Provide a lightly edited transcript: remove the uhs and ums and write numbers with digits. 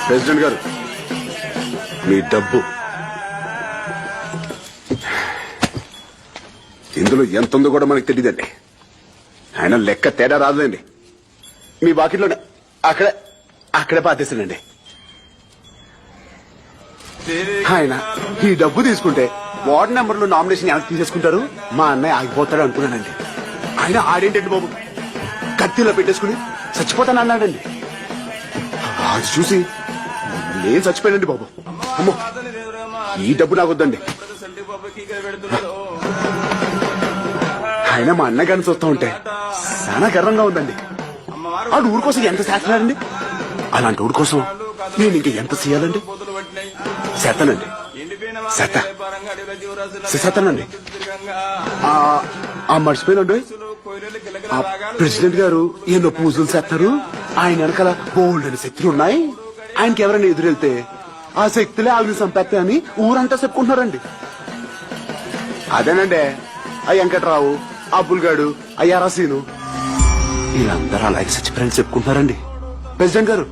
President గారు మీ డబ్బు ఇందులో ఎంత ఉందో కూడా మనకు తెలియదండి. ఆయన లెక్క తేడా రాదులేండి. మీ బాకెట్లోనే అక్కడే పాతేసానండి. ఆయన ఈ డబ్బు తీసుకుంటే వార్డు నెంబర్లో నామినేషన్ ఎలా తీసేసుకుంటారు? మా అన్నయ్య ఆగిపోతాడు అనుకున్నానండి. ఆయన ఆడేంటండి బాబు, కత్తిలో పెట్టేసుకుని చచ్చిపోతానన్నాడండి. అది చూసి నేను చచ్చిపోయానండి బాబు. అమ్మో, ఈ డబ్బు నాకు వద్దండి. ఆయన మా అన్నగారిని చూస్తూ ఉంటే చాలా గర్వంగా ఉందండి. ఆ ఊరి కోసం ఎంత చేస్తున్నాడండి. అలాంటి ఊరి కోసం నేను ఇంక ఎంత చేయాలండి? చేస్తానండి, చేస్తానండి. మర్చిపోయినండి, ప్రెసిడెంట్ గారు ఎన్నో పూజలు చేస్తారు. ఆయన వెనకాల బోల్డ్ అని శక్తులు ఉన్నాయి. ఆయనకి ఎవరైనా ఎదురెళ్తే ఆ శక్తులే ఆవిని చంపేస్తాయి అని ఊరంతా చెప్పుకుంటున్నారండి. అదేనండి ఆ వెంకట్రావు, అబ్బుల్గాడు, అయ్యారాసీను వీళ్ళందరూ అలాగే చచ్చిపోయారని చెప్పుకుంటున్నారండి. ప్రెసిడెంట్ గారు